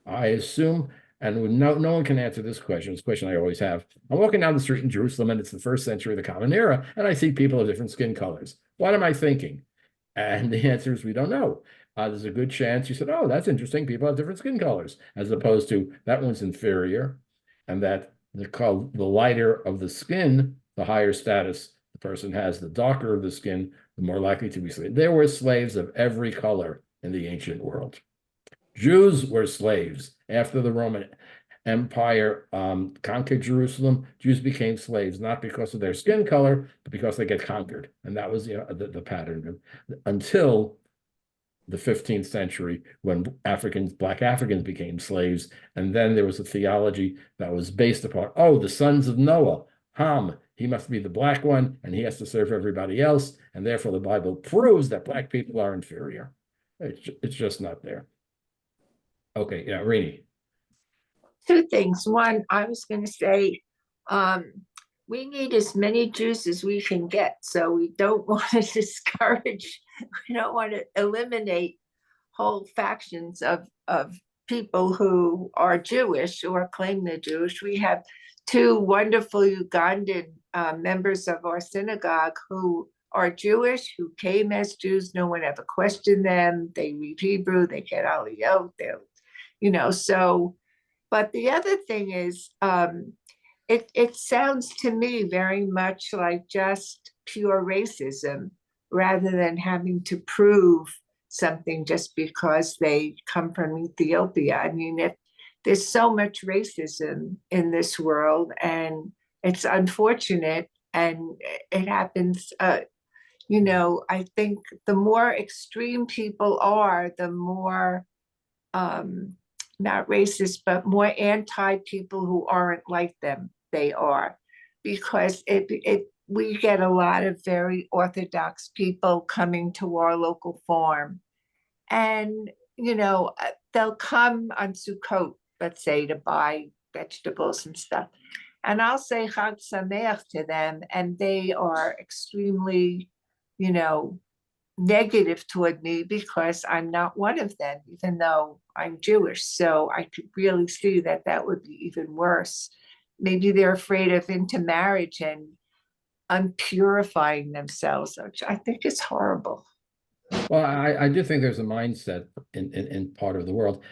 [SPEAKER 1] I assume, and no one can answer this question. It's a question I always have. I'm walking down the street in Jerusalem, and it's the first century of the Common Era, and I see people of different skin colors. What am I thinking? And the answer is we don't know. There's a good chance you said, oh, that's interesting. People have different skin colors, as opposed to that one's inferior, and that the lighter of the skin, the higher status the person has, the darker the skin, the more likely to be slave. There were slaves of every color in the ancient world. Jews were slaves. After the Roman Empire conquered Jerusalem, Jews became slaves, not because of their skin color, but because they get conquered. And that was the pattern until the 15th century, when Black Africans became slaves. And then there was a theology that was based upon, oh, the sons of Noah, Ham, he must be the black one, and he has to serve everybody else. And therefore, the Bible proves that black people are inferior. It's just not there. Okay, yeah, Rini.
[SPEAKER 8] Two things. One, I was going to say, we need as many Jews as we can get. So we don't want to discourage, we don't want to eliminate whole factions of people who are Jewish or claim they're Jewish. We have two wonderful Ugandan members of our synagogue who are Jewish, who came as Jews. No one ever questioned them. They read Hebrew, they get Aliyot, so. But the other thing is, it sounds to me very much like just pure racism, rather than having to prove something just because they come from Ethiopia. I mean, there's so much racism in this world, and it's unfortunate, and it happens. I think the more extreme people are, the more not racist, but more anti people who aren't like them they are, because we get a lot of very Orthodox people coming to our local farm, and they'll come on Sukkot, let's say, to buy vegetables and stuff, and I'll say Chag Sameach to them, and they are extremely, negative toward me because I'm not one of them, even though I'm Jewish. So I could really see that would be even worse. Maybe they're afraid of intermarriage and unpurifying themselves, which I think is horrible.
[SPEAKER 1] Well, I do think there's a mindset in part of the world.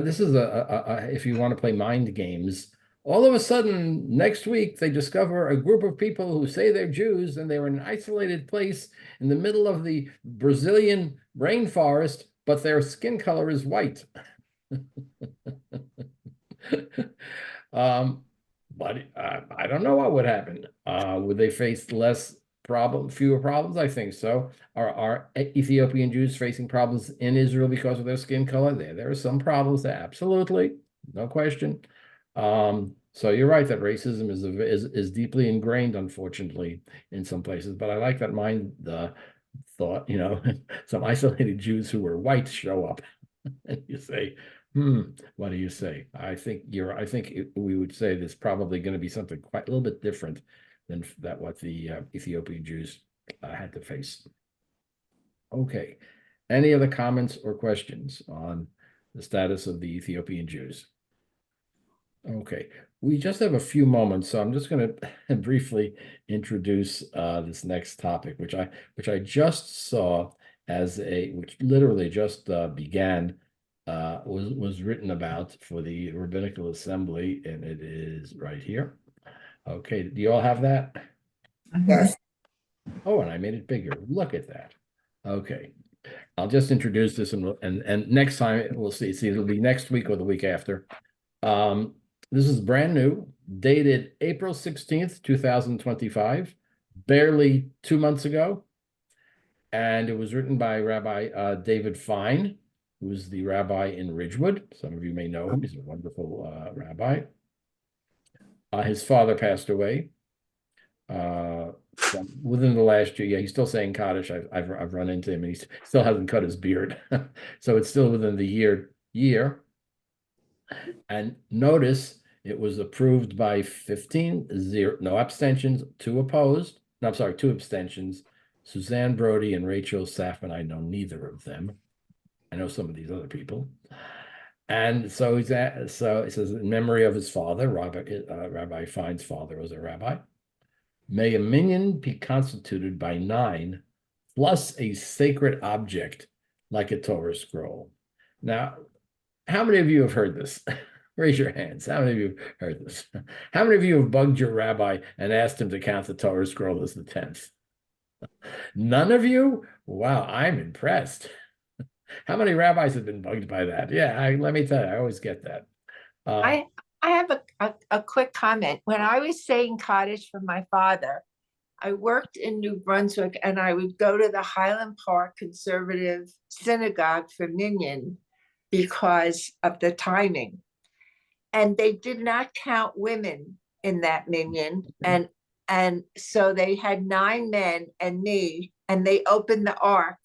[SPEAKER 1] This is if you want to play mind games, all of a sudden, next week, they discover a group of people who say they're Jews, and they're in an isolated place in the middle of the Brazilian rainforest, but their skin color is white. But I don't know what would happen. Would they face fewer problems? I think so. Are Ethiopian Jews facing problems in Israel because of their skin color? There are some problems there, absolutely, no question. So you're right that racism is deeply ingrained, unfortunately, in some places. But I like that thought. Some isolated Jews who were white show up, and you say, what do you say? I think we would say there's probably going to be something quite a little bit different than what the Ethiopian Jews had to face. Okay. Any other comments or questions on the status of the Ethiopian Jews? Okay, we just have a few moments, so I'm just going to briefly introduce this next topic, which I just saw which literally just began, was written about for the Rabbinical Assembly, and it is right here. Okay, do you all have that?
[SPEAKER 3] Yes.
[SPEAKER 1] Oh, and I made it bigger. Look at that. Okay, I'll just introduce this, and next time we'll see. It'll be next week or the week after. This is brand new, dated April 16th, 2025, barely 2 months ago. And it was written by Rabbi David Fine, who's the rabbi in Ridgewood. Some of you may know him. He's a wonderful rabbi. His father passed away within the last year. Yeah, he's still saying Kaddish. I've run into him, and he still hasn't cut his beard. So it's still within the year. And notice it was approved by 15-0, no abstentions, 2 opposed. No, I'm sorry, 2 abstentions. Suzanne Brody and Rachel Safman. I know neither of them. I know some of these other people. And so it says, in memory of his father, Rabbi Fine's father was a rabbi. May a minyan be constituted by 9 plus a sacred object like a Torah scroll. Now, how many of you have heard this? Raise your hands. How many of you have heard this? How many of you have bugged your rabbi and asked him to count the Torah scroll as the 10th? None of you? Wow, I'm impressed. How many rabbis have been bugged by that? Yeah, let me tell you, I always get that.
[SPEAKER 8] I have a quick comment. When I was saying Kaddish for my father, I worked in New Brunswick and I would go to the Highland Park Conservative Synagogue for Minyan because of the timing. And they did not count women in that Minyan. And so they had 9 men and me, and they opened the ark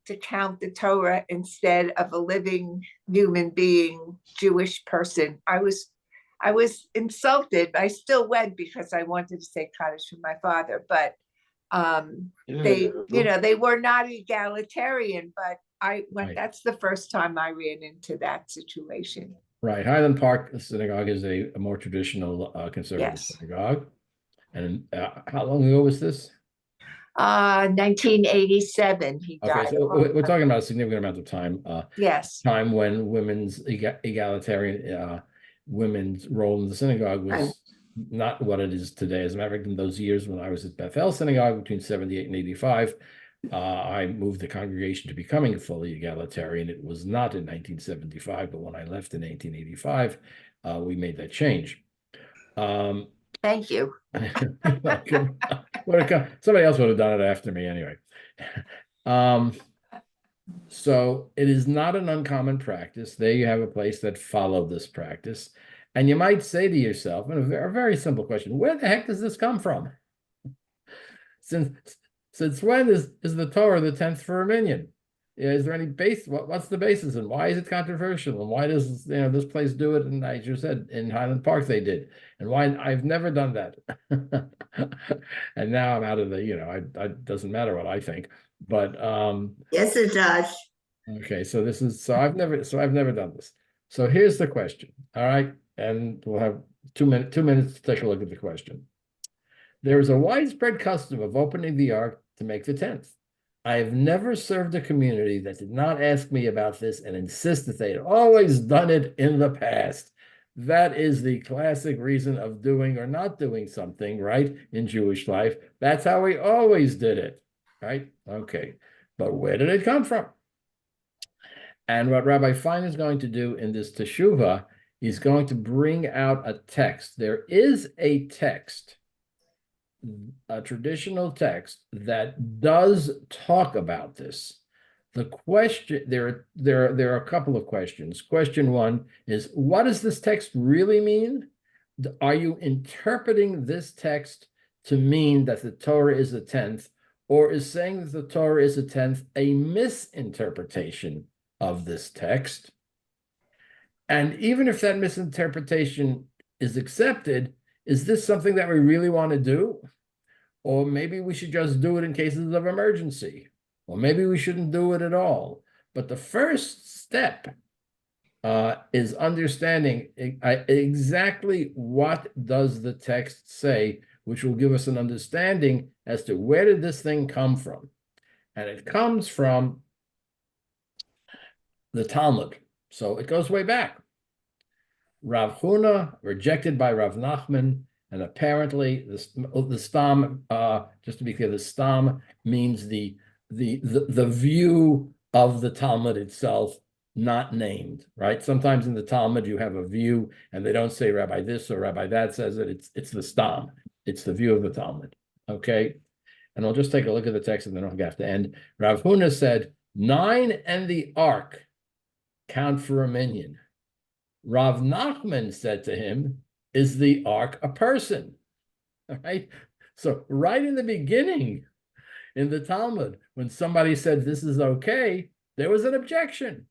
[SPEAKER 8] to count the Torah instead of a living human being, Jewish person. I was insulted. I still went because I wanted to say Kaddish for my father, but they were not egalitarian, but I went,
[SPEAKER 1] Right.
[SPEAKER 8] That's the first time I ran into that situation.
[SPEAKER 1] Right. Highland Park Synagogue is a more traditional conservative
[SPEAKER 8] Yes.
[SPEAKER 1] synagogue. And how long ago was this?
[SPEAKER 8] 1987, he
[SPEAKER 1] Okay,
[SPEAKER 8] died.
[SPEAKER 1] so we're talking about a significant amount of time.
[SPEAKER 8] Yes.
[SPEAKER 1] Time when women's egalitarian women's role in the synagogue was not what it is today. As a matter of fact, in those years when I was at Bethel Synagogue between 78 and 85, I moved the congregation to becoming fully egalitarian. It was not in 1975, but when I left in 1885, we made that change.
[SPEAKER 8] Thank you.
[SPEAKER 1] Somebody else would have done it after me anyway. So it is not an uncommon practice. There you have a place that followed this practice. And you might say to yourself, and a very simple question, where the heck does this come from? Since when is the Torah the 10th for a minyan? Is there any base? What's the basis, and why is it controversial? And why does this place do it? And as you said, in Highland Park they did. And why I've never done that. And now I'm out of the, it doesn't matter what I think. But
[SPEAKER 3] Yes, it does.
[SPEAKER 1] okay, so I've never done this. So here's the question. All right, and we'll have 2 minutes to take a look at the question. There is a widespread custom of opening the ark to make the 10th. I have never served a community that did not ask me about this and insist that they had always done it in the past. That is the classic reason of doing or not doing something, right? In Jewish life, that's how we always did it, right? Okay, but where did it come from? And what Rabbi Fein is going to do in this teshuvah, he's going to bring out a text. There is a text, a traditional text that does talk about this. The question, there are a couple of questions. Question one is, what does this text really mean? Are you interpreting this text to mean that the Torah is the 10th, or is saying that the Torah is the 10th a misinterpretation of this text? And even if that misinterpretation is accepted, is this something that we really want to do? Or maybe we should just do it in cases of emergency. Or maybe we shouldn't do it at all. But the first step is understanding exactly what does the text say, which will give us an understanding as to where did this thing come from. And it comes from the Talmud. So it goes way back. Rav Huna, rejected by Rav Nachman, and apparently the stam, just to be clear, the stam means the view of the Talmud itself, not named, right? Sometimes in the Talmud you have a view and they don't say Rabbi this or Rabbi that says it. It's the stam. It's the view of the Talmud, okay? And I'll just take a look at the text and then I'll have to end. Rav Huna said, 9 and the ark count for a minyan. Rav Nachman said to him, is the ark a person? All right. So right in the beginning in the Talmud, when somebody said this is okay, there was an objection.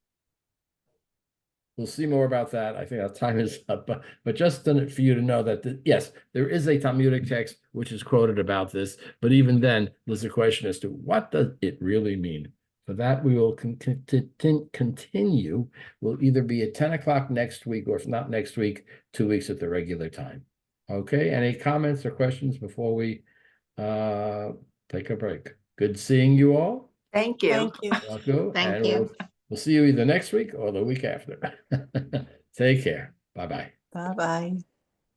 [SPEAKER 1] We'll see more about that. I think our time is up, but just for you to know that, yes, there is a Talmudic text which is quoted about this, but even then, there's a question as to what does it really mean? For that, we will continue. We'll either be at 10 o'clock next week, or if not next week, 2 weeks at the regular time. Okay, any comments or questions before we take a break? Good seeing you all.
[SPEAKER 8] Thank you.
[SPEAKER 3] Thank you.
[SPEAKER 7] Thank you.
[SPEAKER 1] We'll see you either next week or the week after. Take care. Bye-bye.
[SPEAKER 9] Bye-bye.